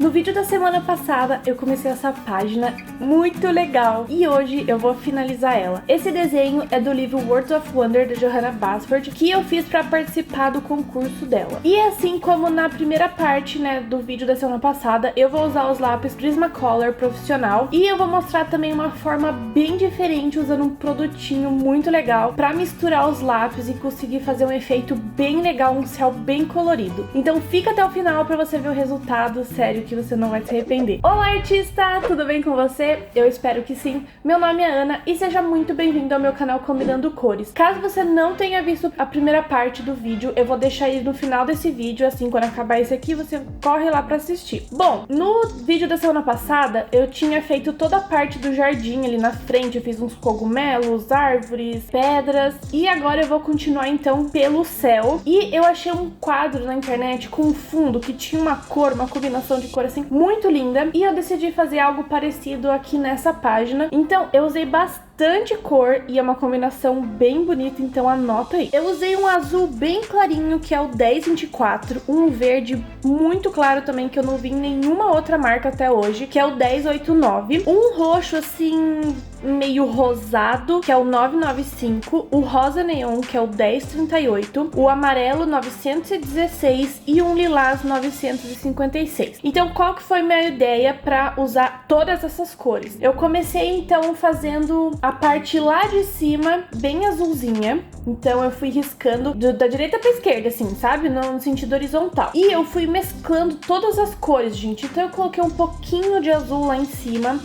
No vídeo da semana passada eu comecei essa página muito legal e hoje eu vou finalizar ela. Esse desenho é do livro Words of Wonder da Johanna Basford, que eu fiz para participar do concurso dela. E assim como na primeira parte, né, do vídeo da semana passada, eu vou usar os lápis Prismacolor profissional e eu vou mostrar também uma forma bem diferente usando um produtinho muito legal para misturar os lápis e conseguir fazer um efeito bem legal, um céu bem colorido. Então fica até o final para você ver o resultado, sério que você não vai se arrepender. Olá artista, tudo bem com você? Eu espero que sim. Meu nome é Ana e seja muito bem-vindo ao meu canal Combinando Cores. Caso você não tenha visto a primeira parte do vídeo, eu vou deixar aí no final desse vídeo, assim, quando acabar esse aqui, você corre lá pra assistir. Bom, no vídeo da semana passada, eu tinha feito toda a parte do jardim ali na frente, eu fiz uns cogumelos, árvores, pedras, e agora eu vou continuar então pelo céu. E eu achei um quadro na internet com um fundo que tinha uma cor, uma combinação de cor assim, muito linda, e eu decidi fazer algo parecido aqui nessa página. Então eu usei bastante cor e é uma combinação bem bonita, então anota aí. Eu usei um azul bem clarinho, que é o 1024, um verde muito claro também, que eu não vi em nenhuma outra marca até hoje, que é o 1089, um roxo assim meio rosado, que é o 995, o rosa neon, que é o 1038, o amarelo 916 e um lilás 956. Então qual que foi minha ideia para usar todas essas cores? Eu comecei então fazendo a parte lá de cima bem azulzinha, então eu fui riscando da direita para esquerda, assim, sabe? No sentido horizontal. E eu fui mesclando todas as cores, gente. Então eu coloquei um pouquinho de azul lá em cima.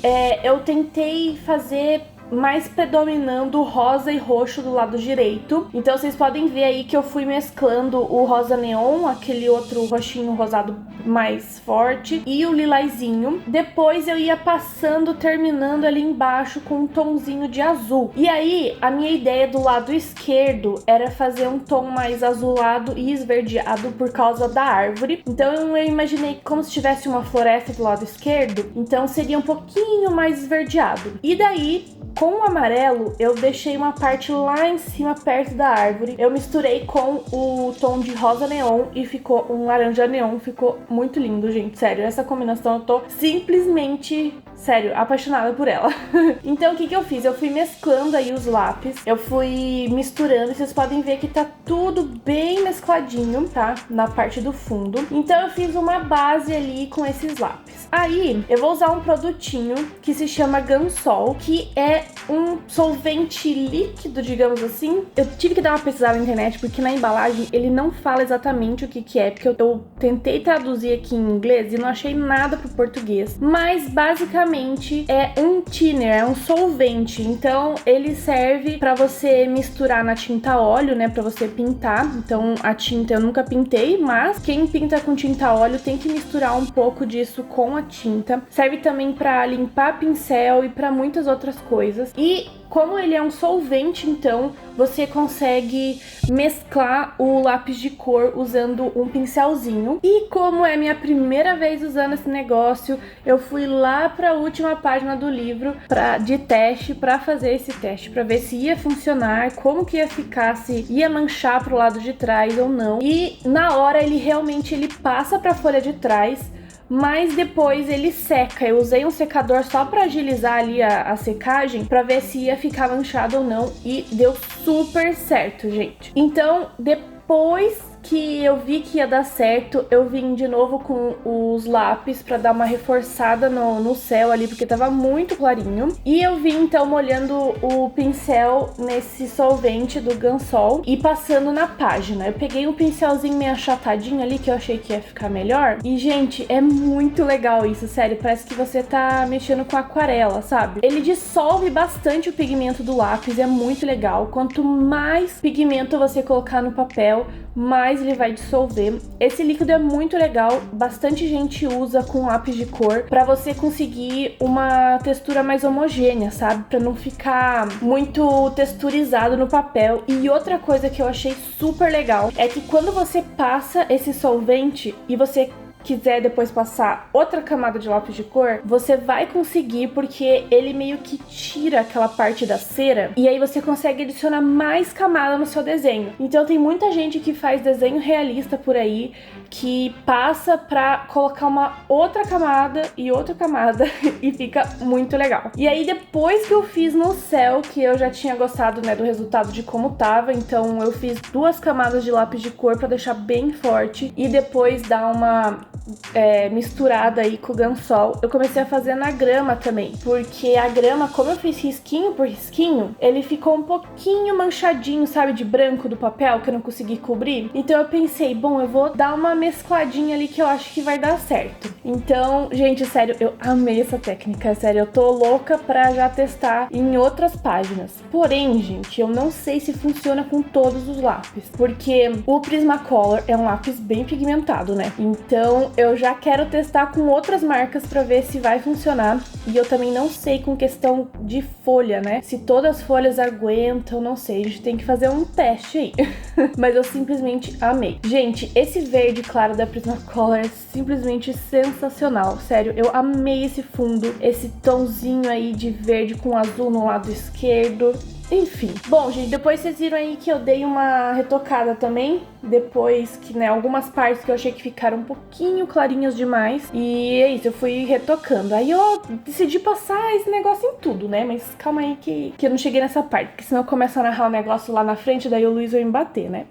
Eu tentei fazer mais predominando rosa e roxo do lado direito. Então vocês podem ver aí que eu fui mesclando o rosa neon, aquele outro roxinho rosado mais forte, e o lilazinho. Depois eu ia passando, terminando ali embaixo com um tomzinho de azul. E aí a minha ideia do lado esquerdo era fazer um tom mais azulado e esverdeado por causa da árvore. Então eu imaginei como se tivesse uma floresta do lado esquerdo, então seria um pouquinho mais esverdeado. E daí com o amarelo, eu deixei uma parte lá em cima, perto da árvore. Eu misturei com o tom de rosa neon e ficou um laranja neon. Ficou muito lindo, gente. Sério, essa combinação eu tô simplesmente, sério, apaixonada por ela. Então, o que que eu fiz? Eu fui mesclando aí os lápis. Eu fui misturando. E vocês podem ver que tá tudo bem mescladinho, tá? Na parte do fundo. Então, eu fiz uma base ali com esses lápis. Aí, eu vou usar um produtinho que se chama Gansol, que é um solvente líquido, digamos assim. Eu tive que dar uma pesquisada na internet, porque na embalagem ele não fala exatamente o que que é, porque eu tentei traduzir aqui em inglês e não achei nada pro português. Mas, basicamente, é um thinner, é um solvente. Então, ele serve pra você misturar na tinta óleo, né, pra você pintar. Então, a tinta eu nunca pintei, mas quem pinta com tinta óleo tem que misturar um pouco disso com a tinta. Serve também pra limpar pincel e pra muitas outras coisas. E como ele é um solvente, então você consegue mesclar o lápis de cor usando um pincelzinho. E como é minha primeira vez usando esse negócio, eu fui lá para a última página do livro de teste para fazer esse teste, para ver se ia funcionar, como que ia ficar, se ia manchar pro lado de trás ou não. E na hora ele realmente passa para a folha de trás, mas depois ele seca. Eu usei um secador só pra agilizar ali a secagem, pra ver se ia ficar manchado ou não, e deu super certo, gente. Então, depois que eu vi que ia dar certo, eu vim de novo com os lápis pra dar uma reforçada no céu ali, porque tava muito clarinho. E eu vim então molhando o pincel nesse solvente do Gansol e passando na página. Eu peguei um pincelzinho meio achatadinho ali, que eu achei que ia ficar melhor. E, gente, é muito legal isso, sério. Parece que você tá mexendo com aquarela, sabe? Ele dissolve bastante o pigmento do lápis, é muito legal. Quanto mais pigmento você colocar no papel, mais ele vai dissolver. Esse líquido é muito legal, bastante gente usa com lápis de cor pra você conseguir uma textura mais homogênea, sabe? Pra não ficar muito texturizado no papel. E outra coisa que eu achei super legal é que quando você passa esse solvente e você quiser depois passar outra camada de lápis de cor, você vai conseguir, porque ele meio que tira aquela parte da cera e aí você consegue adicionar mais camada no seu desenho. Então tem muita gente que faz desenho realista por aí, que passa pra colocar uma outra camada e outra camada e fica muito legal. E aí depois que eu fiz no céu, que eu já tinha gostado, né, do resultado de como tava, então eu fiz 2 camadas de lápis de cor pra deixar bem forte e depois dar uma misturada aí com o Gansol. Eu comecei a fazer na grama também, porque a grama, como eu fiz risquinho por risquinho, ele ficou um pouquinho manchadinho, sabe, de branco do papel, que eu não consegui cobrir. Então eu pensei, bom, eu vou dar uma mescladinha ali que eu acho que vai dar certo. Então, gente, sério, eu amei essa técnica, sério, eu tô louca pra já testar em outras páginas. Porém, gente, eu não sei se funciona com todos os lápis, porque o Prismacolor é um lápis bem pigmentado, né? Então eu já quero testar com outras marcas pra ver se vai funcionar. E eu também não sei com questão de folha, né? Se todas as folhas aguentam, não sei. A gente tem que fazer um teste aí. Mas eu simplesmente amei. Gente, esse verde claro da Prismacolor é simplesmente sensacional. Sério, eu amei esse fundo. Esse tomzinho aí de verde com azul no lado esquerdo. Enfim. Bom, gente, depois vocês viram aí que eu dei uma retocada também. Depois que, né, algumas partes que eu achei que ficaram um pouquinho clarinhas demais. E é isso, eu fui retocando. Aí eu decidi passar esse negócio em tudo, né? Mas calma aí que eu não cheguei nessa parte, porque senão eu começo a narrar o negócio lá na frente, daí o Luiz vai me bater, né?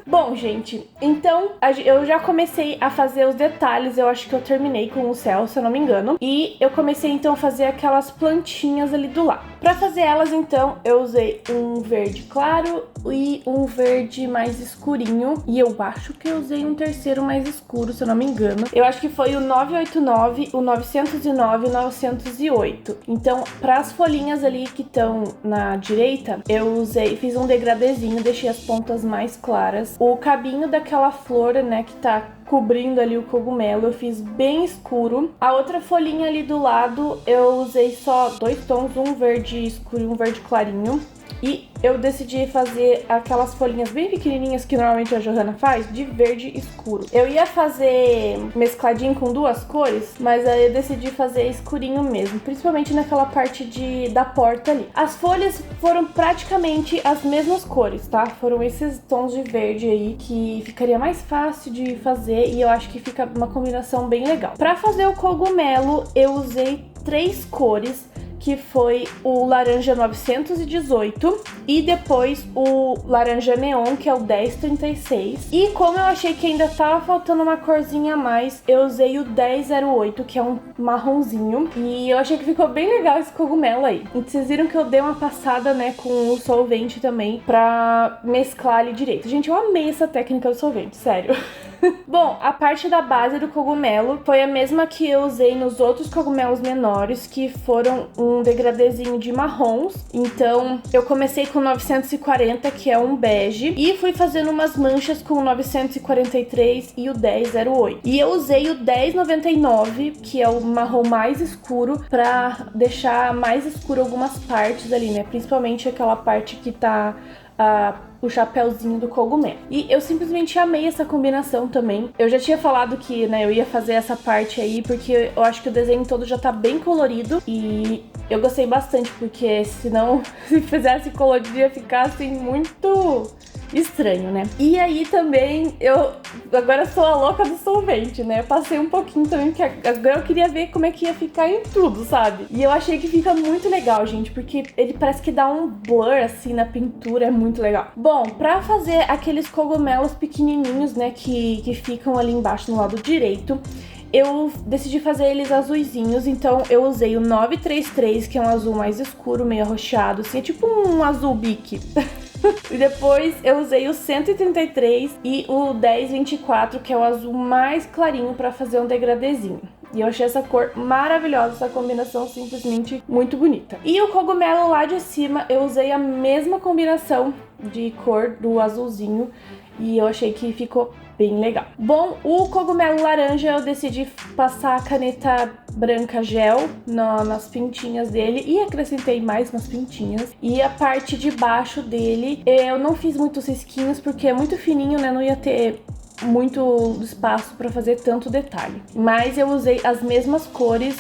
Bom, gente, então eu já comecei a fazer os detalhes. Eu acho que eu terminei com o céu, se eu não me engano. E eu comecei então a fazer aquelas plantinhas ali do lado. Pra fazer elas, então, eu usei um verde claro e um verde mais escurinho. E eu acho que eu usei um terceiro mais escuro, se eu não me engano. Eu acho que foi o 989, o 909 e o 908. Então, para as folhinhas ali que estão na direita, eu fiz um degradêzinho, deixei as pontas mais claras. O cabinho daquela flor, né, que tá cobrindo ali o cogumelo, eu fiz bem escuro. A outra folhinha ali do lado, eu usei só 2 tons, um verde escuro e um verde clarinho. E eu decidi fazer aquelas folhinhas bem pequenininhas que normalmente a Johanna faz, de verde escuro. Eu ia fazer mescladinho com 2 cores, mas aí eu decidi fazer escurinho mesmo, principalmente naquela parte da porta ali. As folhas foram praticamente as mesmas cores, tá? Foram esses tons de verde aí que ficaria mais fácil de fazer e eu acho que fica uma combinação bem legal. Pra fazer o cogumelo, eu usei 3 cores, que foi o laranja 918 e depois o laranja neon, que é o 1036. E como eu achei que ainda tava faltando uma corzinha a mais, eu usei o 1008, que é um marronzinho. E eu achei que ficou bem legal esse cogumelo aí. E vocês viram que eu dei uma passada, né, com o solvente também pra mesclar ali direito. Gente, eu amei essa técnica do solvente, sério. Bom, a parte da base do cogumelo foi a mesma que eu usei nos outros cogumelos menores, que foram um degradêzinho de marrons. Então, eu comecei com 940, que é um bege, e fui fazendo umas manchas com o 943 e o 1008. E eu usei o 1099, que é o marrom mais escuro, pra deixar mais escuro algumas partes ali, né? Principalmente aquela parte que tá o chapéuzinho do cogumelo. E eu simplesmente amei essa combinação também. Eu já tinha falado que, né, eu ia fazer essa parte aí, porque eu acho que o desenho todo já tá bem colorido. E eu gostei bastante, porque senão, se fizesse colorido, ia ficar, assim, muito estranho, né? E aí também, eu agora sou a louca do solvente, né? Eu passei um pouquinho também, porque agora eu queria ver como é que ia ficar em tudo, sabe? E eu achei que fica muito legal, gente, porque ele parece que dá um blur, assim, na pintura, é muito legal. Bom, pra fazer aqueles cogumelos pequenininhos, né, que ficam ali embaixo no lado direito, eu decidi fazer eles azuizinhos, então eu usei o 933, que é um azul mais escuro, meio arroxeado, assim, é tipo um azul bique. E depois eu usei o 133 e o 1024, que é o azul mais clarinho, pra fazer um degradêzinho. E eu achei essa cor maravilhosa, essa combinação simplesmente muito bonita. E o cogumelo lá de cima, eu usei a mesma combinação de cor do azulzinho e eu achei que ficou bem legal. Bom, o cogumelo laranja eu decidi passar a caneta branca gel nas pintinhas dele e acrescentei mais umas pintinhas. E a parte de baixo dele, eu não fiz muitos risquinhos porque é muito fininho, né? Não ia ter muito espaço pra fazer tanto detalhe. Mas eu usei as mesmas cores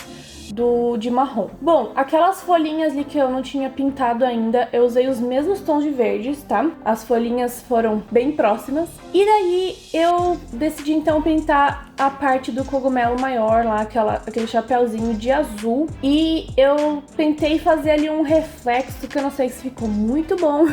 de marrom. Bom, aquelas folhinhas ali que eu não tinha pintado ainda, eu usei os mesmos tons de verdes, tá? As folhinhas foram bem próximas. E daí eu decidi então pintar a parte do cogumelo maior lá, aquele chapéuzinho de azul. E eu tentei fazer ali um reflexo, que eu não sei se ficou muito bom.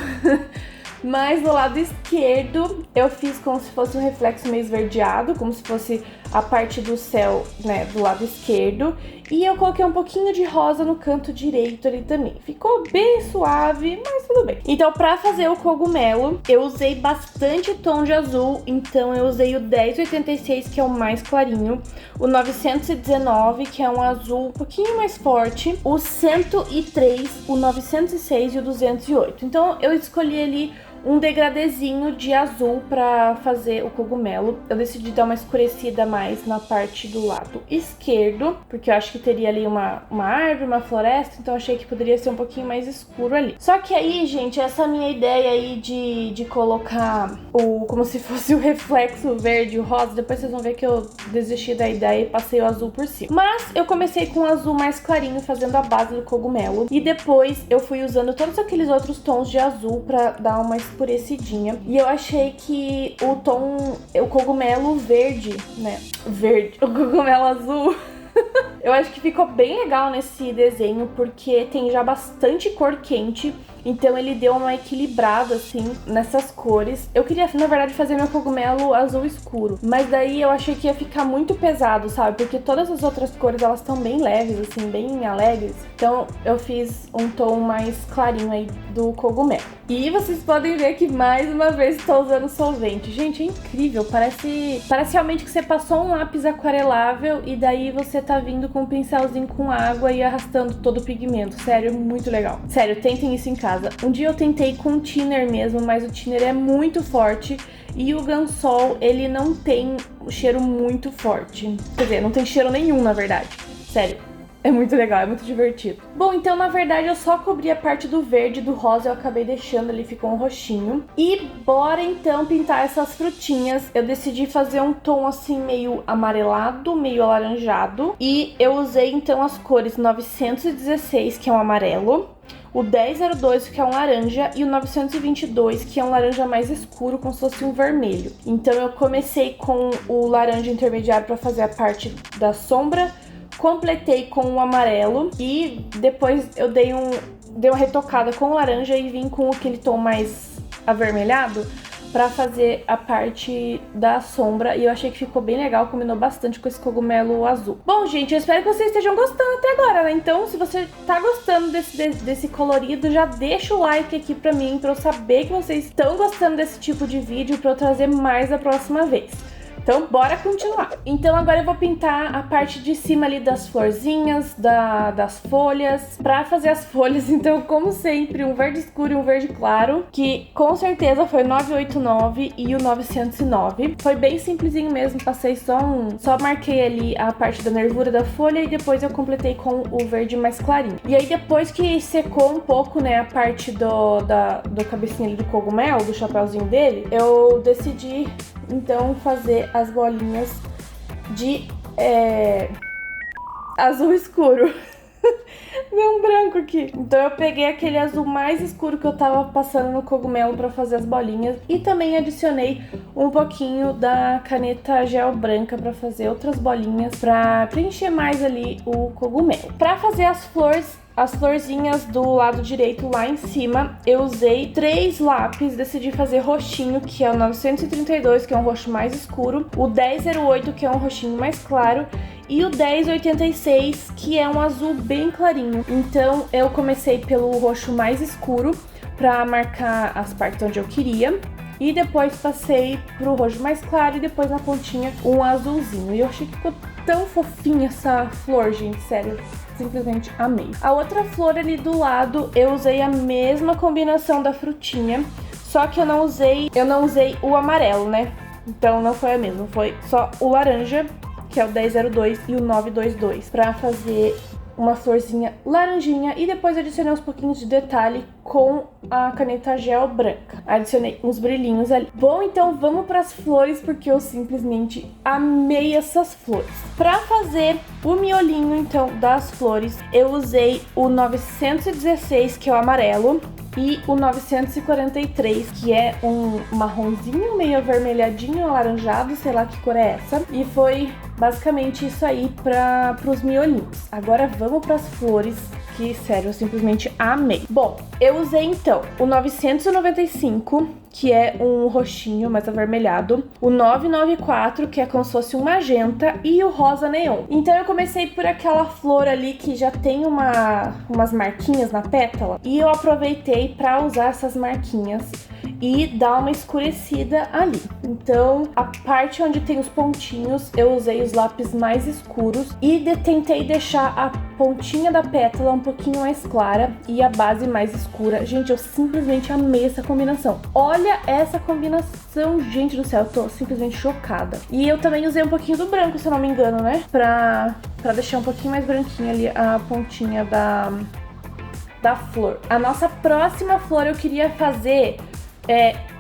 Mas do lado esquerdo eu fiz como se fosse um reflexo meio esverdeado, como se fosse a parte do céu, né, do lado esquerdo. E eu coloquei um pouquinho de rosa no canto direito ali também. Ficou bem suave, mas tudo bem. Então, pra fazer o cogumelo, eu usei bastante tom de azul. Então, eu usei o 1086, que é o mais clarinho. O 919, que é um azul um pouquinho mais forte. O 103, o 906 e o 208. Então, eu escolhi ali um degradezinho de azul pra fazer o cogumelo. Eu decidi dar uma escurecida mais na parte do lado esquerdo, porque eu acho que teria ali uma árvore, uma floresta, então eu achei que poderia ser um pouquinho mais escuro ali. Só que aí, gente, essa minha ideia aí de colocar como se fosse o reflexo verde e o rosa, depois vocês vão ver que eu desisti da ideia e passei o azul por cima. Mas eu comecei com o azul mais clarinho, fazendo a base do cogumelo, e depois eu fui usando todos aqueles outros tons de azul pra dar uma escurecidinha. E eu achei que o cogumelo verde, né? O cogumelo azul eu acho que ficou bem legal nesse desenho, porque tem já bastante cor quente. Então ele deu uma equilibrada, assim, nessas cores. Eu queria, na verdade, fazer meu cogumelo azul escuro. Mas daí eu achei que ia ficar muito pesado, sabe? Porque todas as outras cores, elas estão bem leves, assim, bem alegres. Então eu fiz um tom mais clarinho aí do cogumelo. E vocês podem ver que mais uma vez estou usando solvente. Gente, é incrível. Parece realmente que você passou um lápis aquarelável e daí você tá vindo com um pincelzinho com água e arrastando todo o pigmento. Sério, muito legal. Sério, tentem isso em casa. Um dia eu tentei com thinner mesmo, mas o thinner é muito forte e o Gansol, ele não tem um cheiro muito forte. Quer dizer, não tem cheiro nenhum, na verdade. Sério, é muito legal, é muito divertido. Bom, então, na verdade, eu só cobri a parte do verde e do rosa, eu acabei deixando ali, ficou um roxinho. E bora, então, pintar essas frutinhas. Eu decidi fazer um tom, assim, meio amarelado, meio alaranjado. E eu usei, então, as cores 916, que é um amarelo, o 1002, que é um laranja, e o 922, que é um laranja mais escuro, como se fosse um vermelho. Então eu comecei com o laranja intermediário para fazer a parte da sombra, completei com o amarelo e depois eu dei uma retocada com o laranja e vim com aquele tom mais avermelhado pra fazer a parte da sombra, e eu achei que ficou bem legal, combinou bastante com esse cogumelo azul. Bom, gente, eu espero que vocês estejam gostando até agora, né? Então, se você tá gostando desse colorido, já deixa o like aqui pra mim, pra eu saber que vocês estão gostando desse tipo de vídeo, pra eu trazer mais da próxima vez. Então, bora continuar. Então, agora eu vou pintar a parte de cima ali das florzinhas, das folhas. Pra fazer as folhas, então, como sempre, um verde escuro e um verde claro, que com certeza foi o 989 e o 909. Foi bem simplesinho mesmo, passei só marquei ali a parte da nervura da folha e depois eu completei com o verde mais clarinho. E aí, depois que secou um pouco, né, a parte do cabecinha ali do cogumelo, do chapéuzinho dele, eu decidi então fazer as bolinhas de azul escuro. Deu um branco aqui. Então eu peguei aquele azul mais escuro que eu tava passando no cogumelo pra fazer as bolinhas. E também adicionei um pouquinho da caneta gel branca pra fazer outras bolinhas, pra preencher mais ali o cogumelo. Pra fazer as florzinhas do lado direito lá em cima, eu usei 3 lápis, decidi fazer roxinho, que é o 932, que é um roxo mais escuro, o 1008, que é um roxinho mais claro, e o 1086, que é um azul bem clarinho. Então eu comecei pelo roxo mais escuro pra marcar as partes onde eu queria, e depois passei pro roxo mais claro e depois na pontinha um azulzinho. E eu achei que ficou tão fofinha essa flor, gente, sério. Simplesmente amei. A outra flor ali do lado, eu usei a mesma combinação da frutinha, só que eu não usei o amarelo, né? Então não foi a mesma, foi só o laranja, que é o 1002 e o 922, pra fazer uma florzinha laranjinha e depois adicionei uns pouquinhos de detalhe com a caneta gel branca. Adicionei uns brilhinhos ali. Bom, então vamos para as flores, porque eu simplesmente amei essas flores. Para fazer o miolinho, então, das flores, eu usei o 916, que é o amarelo, e o 943, que é um marronzinho meio avermelhadinho, alaranjado, sei lá que cor é essa. E foi basicamente isso aí para os miolinhos. Agora vamos para as flores, que, sério, eu simplesmente amei. Bom, eu usei então o 995, que é um roxinho mais avermelhado, o 994, que é como se fosse um magenta, e o rosa neon. Então eu comecei por aquela flor ali que já tem umas marquinhas na pétala, e eu aproveitei para usar essas marquinhas e dar uma escurecida ali. Então, a parte onde tem os pontinhos, eu usei os lápis mais escuros e tentei deixar a pontinha da pétala um pouquinho mais clara e a base mais escura. Gente, eu simplesmente amei essa combinação. Olha essa combinação, gente do céu, eu tô simplesmente chocada. E eu também usei um pouquinho do branco, se eu não me engano, né? Pra deixar um pouquinho mais branquinha ali a pontinha da flor. A nossa próxima flor eu queria fazer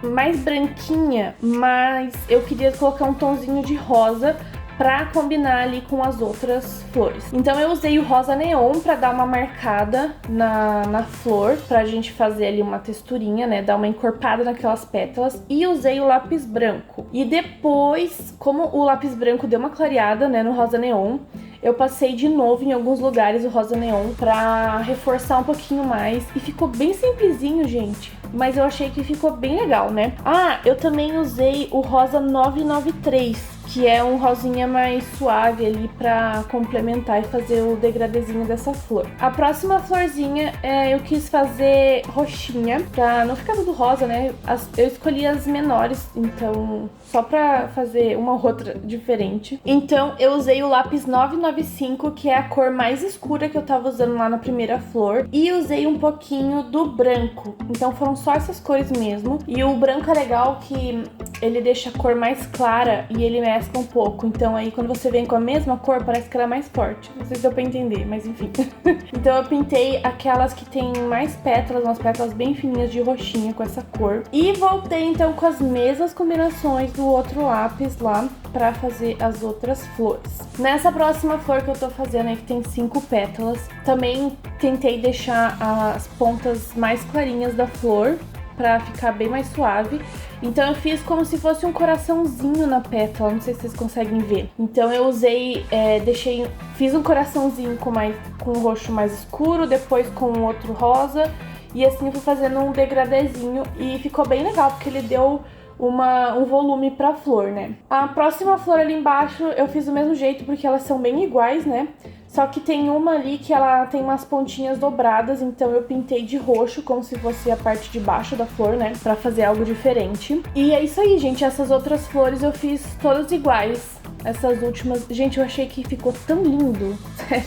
mais branquinha, mas eu queria colocar um tonzinho de rosa pra combinar ali com as outras flores. Então eu usei o rosa neon pra dar uma marcada na flor, pra gente fazer ali uma texturinha, né, dar uma encorpada naquelas pétalas, e usei o lápis branco. E depois, como o lápis branco deu uma clareada, né, no rosa neon, eu passei de novo em alguns lugares o rosa neon pra reforçar um pouquinho mais. E ficou bem simplesinho, gente. Mas eu achei que ficou bem legal, né? Ah, eu também usei o rosa 993, que é um rosinha mais suave ali pra complementar e fazer o degradezinho dessa flor. A próxima florzinha eu quis fazer roxinha, pra não ficar tudo rosa, né? Eu escolhi as menores, então só pra fazer uma ou outra diferente. Então eu usei o lápis 995, que é a cor mais escura que eu tava usando lá na primeira flor, e usei um pouquinho do branco. Então foram só essas cores mesmo. E o branco é legal que ele deixa a cor mais clara e ele mescla um pouco. Então aí quando você vem com a mesma cor, parece que ela é mais forte. Não sei se deu pra entender, mas enfim. Então eu pintei aquelas que tem mais pétalas, umas pétalas bem fininhas de roxinha com essa cor. E voltei então com as mesmas combinações do outro lápis lá pra fazer as outras flores. Nessa próxima flor que eu tô fazendo aí, que tem 5 pétalas, também tentei deixar as pontas mais clarinhas da flor pra ficar bem mais suave. Então eu fiz como se fosse um coraçãozinho na pétala, não sei se vocês conseguem ver. Então eu usei, fiz um coraçãozinho com um roxo mais escuro, depois com um outro rosa, e assim eu fui fazendo um degradêzinho e ficou bem legal, porque ele deu um volume pra flor, né? A próxima flor ali embaixo eu fiz do mesmo jeito, porque elas são bem iguais, né? Só que tem uma ali que ela tem umas pontinhas dobradas, então eu pintei de roxo, como se fosse a parte de baixo da flor, né? Pra fazer algo diferente. E é isso aí, gente. Essas outras flores eu fiz todas iguais. Essas últimas... Gente, eu achei que ficou tão lindo. Sério.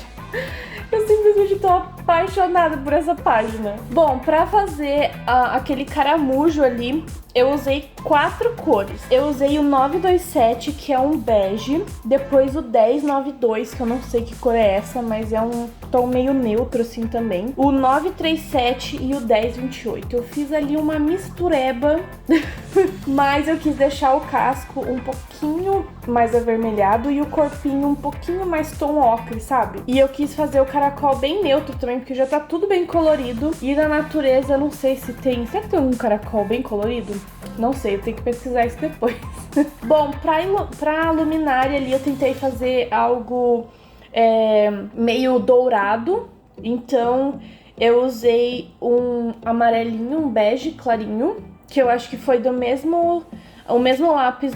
Eu simplesmente tô apaixonada por essa página. Bom, pra fazer aquele caramujo ali, eu usei 4 cores. Eu usei o 927, que é um bege. Depois o 1092, que eu não sei que cor é essa, mas é um tom meio neutro assim também. O 937 e o 1028. Eu fiz ali uma mistureba, mas eu quis deixar o casco um pouquinho mais avermelhado e o corpinho um pouquinho mais tom ocre, sabe? E eu quis fazer o caracol bem neutro também, porque já tá tudo bem colorido. E na natureza, não sei se tem... Será que tem um caracol bem colorido? Não sei, eu tenho que pesquisar isso depois. Bom, pra luminária ali eu tentei fazer algo meio dourado. Então eu usei um amarelinho, um bege clarinho, que eu acho que foi o mesmo lápis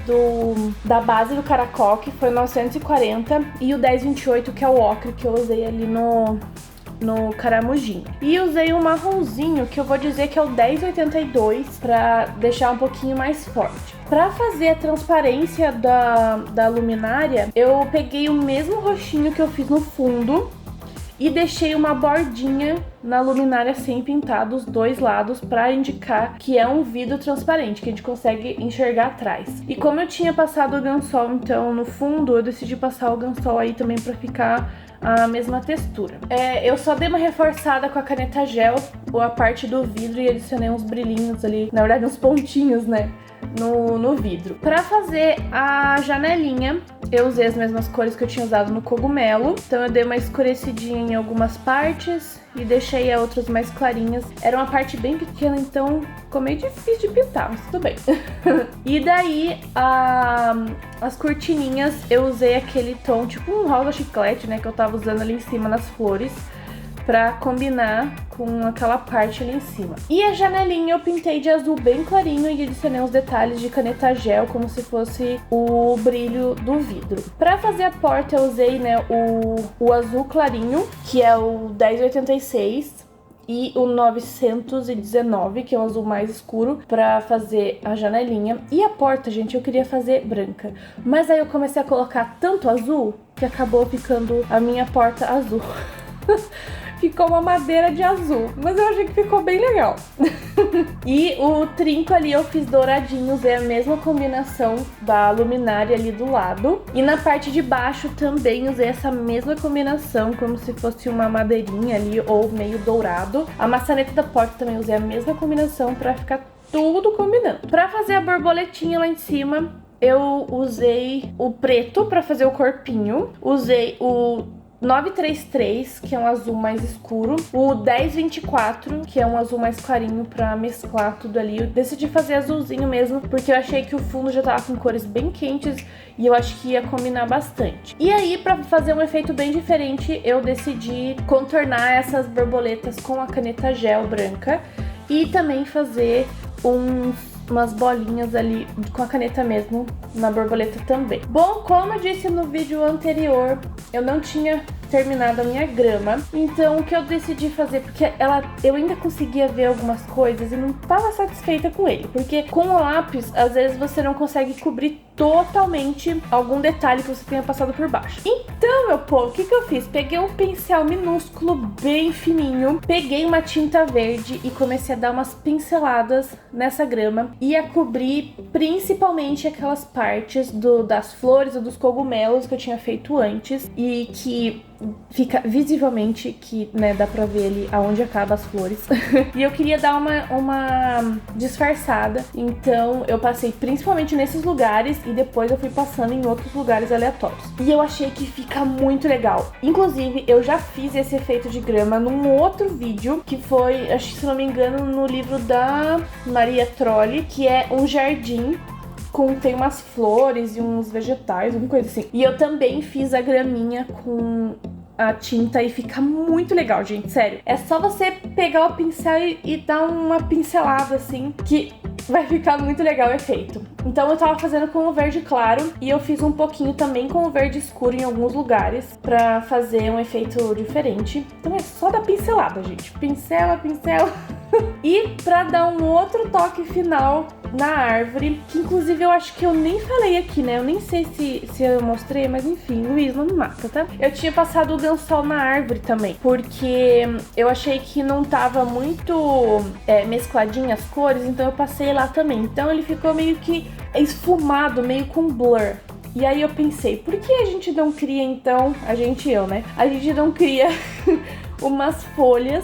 da base do caracol, que foi o 940, e o 1028, que é o ocre que eu usei ali no caramujinho. E usei um marronzinho, que eu vou dizer que é o 1082, pra deixar um pouquinho mais forte. Pra fazer a transparência da luminária, eu peguei o mesmo roxinho que eu fiz no fundo e deixei uma bordinha na luminária sem pintar dos dois lados pra indicar que é um vidro transparente, que a gente consegue enxergar atrás. E como eu tinha passado o Gansol então no fundo, eu decidi passar o Gansol aí também pra ficar a mesma textura. Eu só dei uma reforçada com a caneta gel, ou a parte do vidro, e adicionei uns brilhinhos ali, na verdade uns pontinhos, né, no vidro. Pra fazer a janelinha, eu usei as mesmas cores que eu tinha usado no cogumelo. Então eu dei uma escurecidinha em algumas partes e deixei outras mais clarinhas. Era uma parte bem pequena, então ficou meio difícil de pintar, mas tudo bem. E daí, as cortininhas, eu usei aquele tom, tipo um rosa chiclete, né, que eu tava usando ali em cima nas flores, pra combinar com aquela parte ali em cima. E a janelinha eu pintei de azul bem clarinho e adicionei uns detalhes de caneta gel, como se fosse o brilho do vidro. Pra fazer a porta eu usei, né, o azul clarinho, que é o 1086, e o 919, que é o azul mais escuro, pra fazer a janelinha. E a porta, gente, eu queria fazer branca, mas aí eu comecei a colocar tanto azul que acabou ficando a minha porta azul. Ficou uma madeira de azul, mas eu achei que ficou bem legal. E o trinco ali eu fiz douradinho, usei a mesma combinação da luminária ali do lado. E na parte de baixo também usei essa mesma combinação, como se fosse uma madeirinha ali, ou meio dourado. A maçaneta da porta também usei a mesma combinação pra ficar tudo combinando. Pra fazer a borboletinha lá em cima, eu usei o preto pra fazer o corpinho. Usei o 933, que é um azul mais escuro, o 1024, que é um azul mais clarinho, pra mesclar tudo ali. Eu decidi fazer azulzinho mesmo, porque eu achei que o fundo já tava com cores bem quentes e eu acho que ia combinar bastante. E aí, pra fazer um efeito bem diferente, eu decidi contornar essas borboletas com a caneta gel branca e também fazer umas bolinhas ali com a caneta mesmo na borboleta também. Bom, como eu disse no vídeo anterior, eu não tinha terminado a minha grama, então o que eu decidi fazer, porque eu ainda conseguia ver algumas coisas e não estava satisfeita com ele, porque com o lápis, às vezes você não consegue cobrir totalmente algum detalhe que você tenha passado por baixo. Então, meu povo, o que eu fiz? Peguei um pincel minúsculo, bem fininho, peguei uma tinta verde e comecei a dar umas pinceladas nessa grama e a cobrir principalmente aquelas partes das flores ou dos cogumelos que eu tinha feito antes e que fica visivelmente que, né, dá pra ver ali aonde acaba as flores. E eu queria dar uma disfarçada, então eu passei principalmente nesses lugares e depois eu fui passando em outros lugares aleatórios. E eu achei que fica muito legal. Inclusive, eu já fiz esse efeito de grama num outro vídeo, que foi, acho que se não me engano, no livro da Maria Trolli, que é um jardim tem umas flores e uns vegetais, alguma coisa assim. E eu também fiz a graminha com a tinta e fica muito legal, gente, sério. É só você pegar o pincel e dar uma pincelada assim, que vai ficar muito legal o efeito. Então eu tava fazendo com o verde claro e eu fiz um pouquinho também com o verde escuro em alguns lugares pra fazer um efeito diferente. Então é só dar pincelada, gente. Pincela, pincela. E pra dar um outro toque final na árvore, que inclusive eu acho que eu nem falei aqui, né? Eu nem sei se eu mostrei, mas enfim, Luiz, não me mata, tá? Eu tinha passado o lençol na árvore também, porque eu achei que não tava muito mescladinha as cores, então eu passei lá também. Então ele ficou meio que esfumado, meio com blur. E aí eu pensei, por que a gente não cria então, a gente não cria umas folhas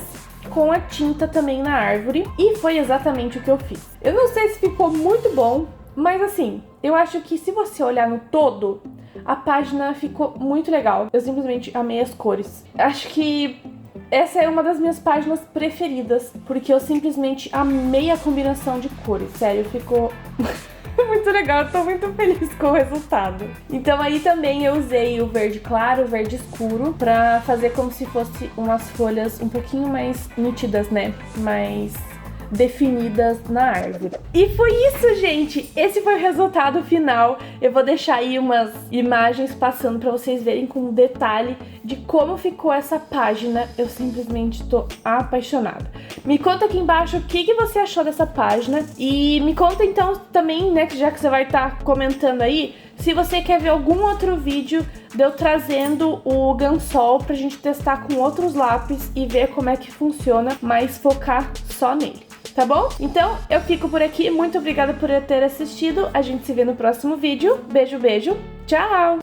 com a tinta também na árvore? E foi exatamente o que eu fiz. Eu não sei se ficou muito bom, mas assim, eu acho que se você olhar no todo, a página ficou muito legal. Eu simplesmente amei as cores. Acho que essa é uma das minhas páginas preferidas, porque eu simplesmente amei a combinação de cores. Sério, ficou muito legal, eu tô muito feliz com o resultado. Então aí também eu usei o verde claro, o verde escuro, pra fazer como se fosse umas folhas um pouquinho mais nítidas, né? Mais definidas na árvore. E foi isso, gente! Esse foi o resultado final. Eu vou deixar aí umas imagens passando pra vocês verem com detalhe de como ficou essa página. Eu simplesmente tô apaixonada. Me conta aqui embaixo o que você achou dessa página. E me conta então também, né, já que você vai estar comentando aí, se você quer ver algum outro vídeo de eu trazendo o Gansol pra gente testar com outros lápis e ver como é que funciona, mas focar só nele. Tá bom? Então, eu fico por aqui. Muito obrigada por ter assistido. A gente se vê no próximo vídeo. Beijo, beijo. Tchau!